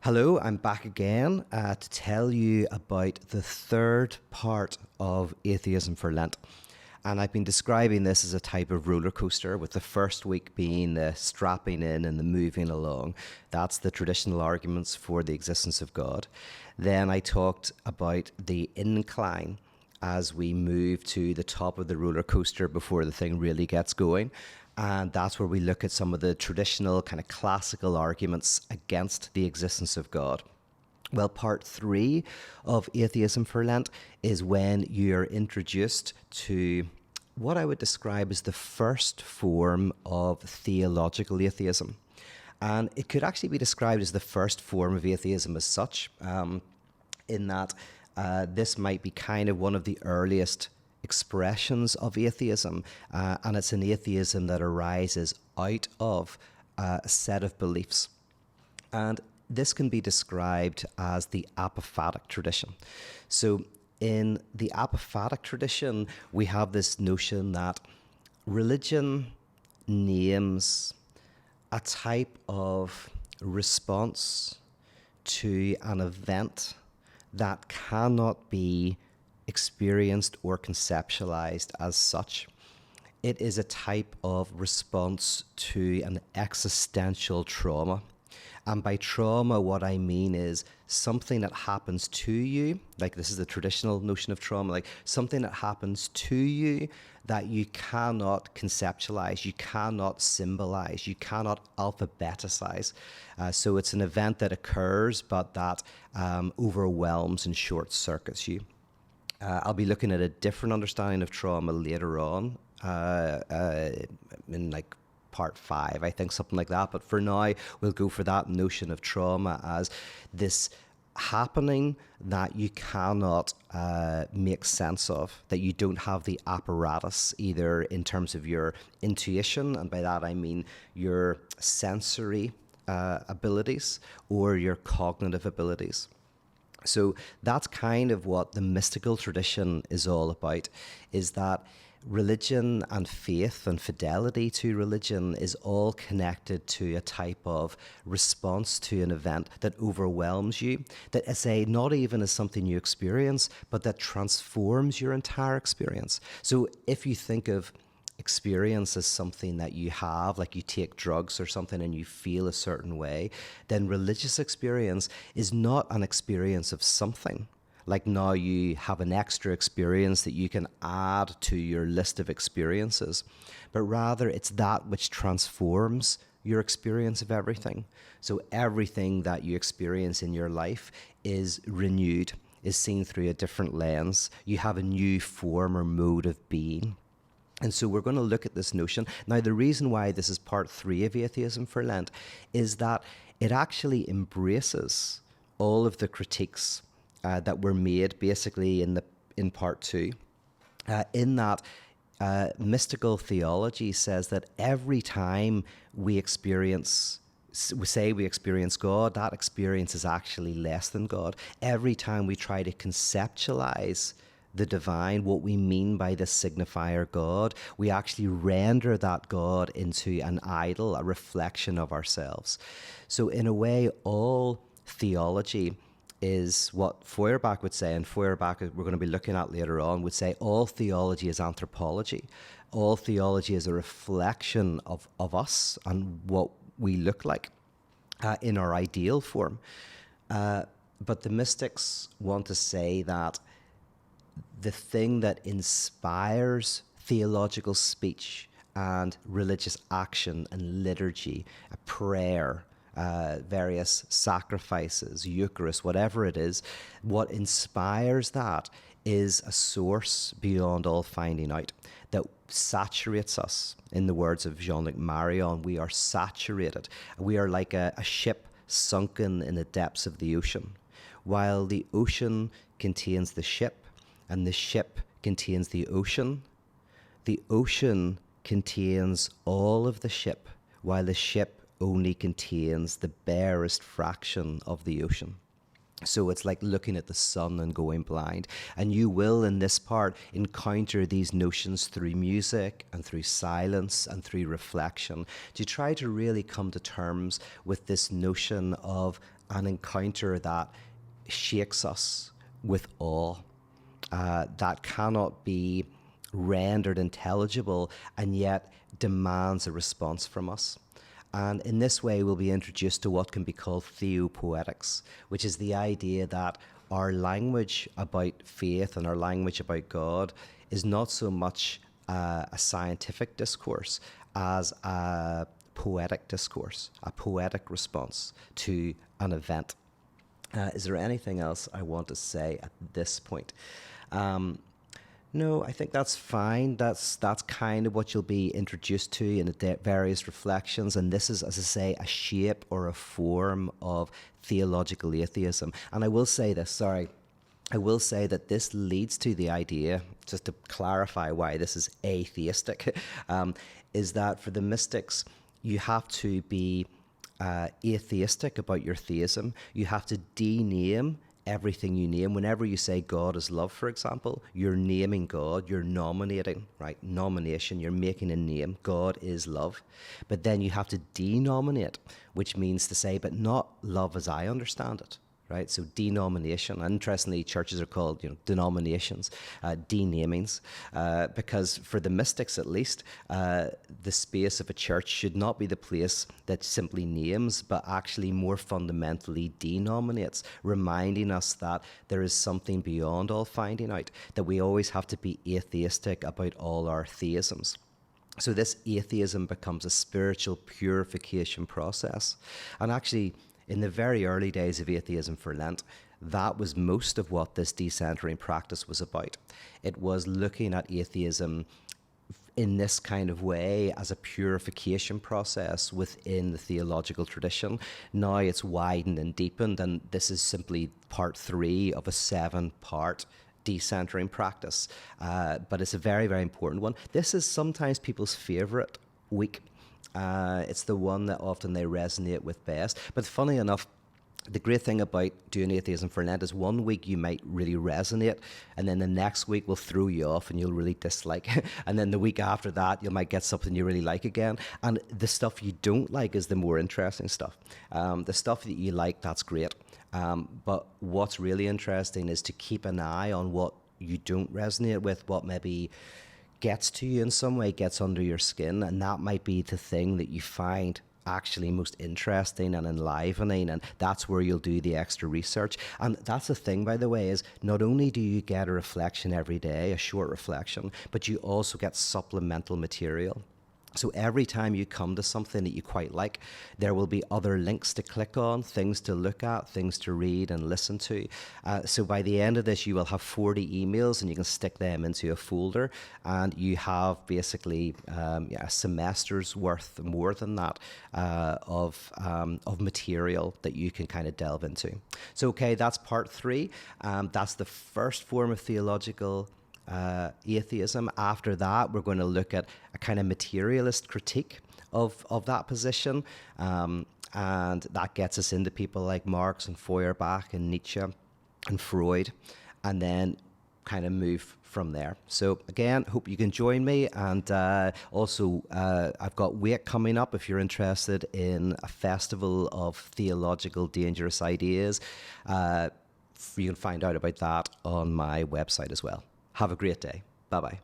Hello, I'm back again to tell you about the third part of Atheism for Lent. And I've been describing this as a type of roller coaster, with the first week being the strapping in and the moving along. That's the traditional arguments for the existence of God. Then I talked about the incline as we move to the top of the roller coaster before the thing really gets going. And that's where we look at some of the traditional kind of classical arguments against the existence of God. Well, part three of Atheism for Lent is when you're introduced to what I would describe as the first form of theological atheism. And it could actually be described as the first form of atheism as such, in that this might be kind of one of the earliest expressions of atheism, and it's an atheism that arises out of a set of beliefs. And this can be described as the apophatic tradition. So in the apophatic tradition, we have this notion that religion names a type of response to an event that cannot be experienced or conceptualized as such. It is a type of response to an existential trauma. And by trauma, what I mean is something that happens to you, like this is the traditional notion of trauma, like something that happens to you that you cannot conceptualize, you cannot symbolize, you cannot alphabeticize. So it's an event that occurs, but that overwhelms and short circuits you. I'll be looking at a different understanding of trauma later on, in like part 5, I think, something like that. But for now, we'll go for that notion of trauma as this happening that you cannot make sense of, that you don't have the apparatus, either in terms of your intuition, and by that I mean your sensory abilities, or your cognitive abilities. So that's kind of what the mystical tradition is all about, is that religion and faith and fidelity to religion is all connected to a type of response to an event that overwhelms you, that not even as something you experience, but that transforms your entire experience. So if you think of experience as something that you have, like you take drugs or something and you feel a certain way, then religious experience is not an experience of something. Like now you have an extra experience that you can add to your list of experiences, but rather it's that which transforms your experience of everything. So everything that you experience in your life is renewed, is seen through a different lens. You have a new form or mode of being. And so we're going to look at this notion. Now, the reason why this is part 3 of Atheism for Lent is that it actually embraces all of the critiques that were made basically in part 2. In that mystical theology says that every time we experience God, that experience is actually less than God. Every time we try to conceptualize the divine, what we mean by the signifier God, we actually render that God into an idol, a reflection of ourselves. So in a way, all theology is what Feuerbach would say, and Feuerbach, we're going to be looking at later on, would say all theology is anthropology. All theology is a reflection of us and what we look like in our ideal form. But the mystics want to say that the thing that inspires theological speech and religious action and liturgy, a prayer, various sacrifices, Eucharist, whatever it is, what inspires that is a source beyond all finding out that saturates us. In the words of Jean-Luc Marion, we are saturated. We are like a ship sunken in the depths of the ocean. While the ocean contains the ship, and the ship contains the ocean contains all of the ship, while the ship only contains the barest fraction of the ocean. So it's like looking at the sun and going blind. And you will, in this part, encounter these notions through music and through silence and through reflection, to try to really come to terms with this notion of an encounter that shakes us with awe, that cannot be rendered intelligible and yet demands a response from us. And in this way, we'll be introduced to what can be called theopoetics, which is the idea that our language about faith and our language about God is not so much a scientific discourse as a poetic discourse, a poetic response to an event. Is there anything else I want to say at this point? No, I think that's fine. That's kind of what you'll be introduced to in the various reflections. And this is, as I say, a shape or a form of theological atheism. And I will say this, I will say that this leads to the idea, just to clarify why this is atheistic, is that for the mystics, you have to be atheistic about your theism. You have to dename everything you name. Whenever you say God is love, for example, you're naming God, you're nominating, right? Nomination, you're making a name. God is love. But then you have to denominate, which means to say, but not love as I understand it. Right, so denomination. Interestingly, churches are called, denominations, denamings, because for the mystics, at least, the space of a church should not be the place that simply names, but actually more fundamentally denominates, reminding us that there is something beyond all finding out, that we always have to be atheistic about all our theisms. So this atheism becomes a spiritual purification process, and actually, in the very early days of atheism for Lent, that was most of what this decentering practice was about. It was looking at atheism in this kind of way as a purification process within the theological tradition. Now it's widened and deepened, and this is simply part 3 of a 7-part decentering practice. But it's a very, very important one. This is sometimes people's favorite week. It's the one that often they resonate with best. But funny enough, the great thing about doing atheism for Lent is one week you might really resonate, and then the next week will throw you off and you'll really dislike. And then the week after that, you might get something you really like again. And the stuff you don't like is the more interesting stuff. The stuff that you like, that's great. But what's really interesting is to keep an eye on what you don't resonate with, what maybe gets to you in some way, gets under your skin, and that might be the thing that you find actually most interesting and enlivening, and that's where you'll do the extra research. And that's the thing, by the way, is not only do you get a reflection every day, a short reflection, but you also get supplemental material. So every time you come to something that you quite like, there will be other links to click on, things to look at, things to read and listen to. So by the end of this, you will have 40 emails and you can stick them into a folder, and you have basically a semester's worth, more than that, of material that you can kind of delve into. So, okay, that's part 3. That's the first form of theological atheism. After that, we're going to look at a kind of materialist critique of that position, and that gets us into people like Marx and Feuerbach and Nietzsche and Freud, and then kind of move from there. So again, hope you can join me, and also I've got Wake coming up if you're interested in a festival of theological dangerous ideas. You can find out about that on my website as well. Have a great day. Bye-bye.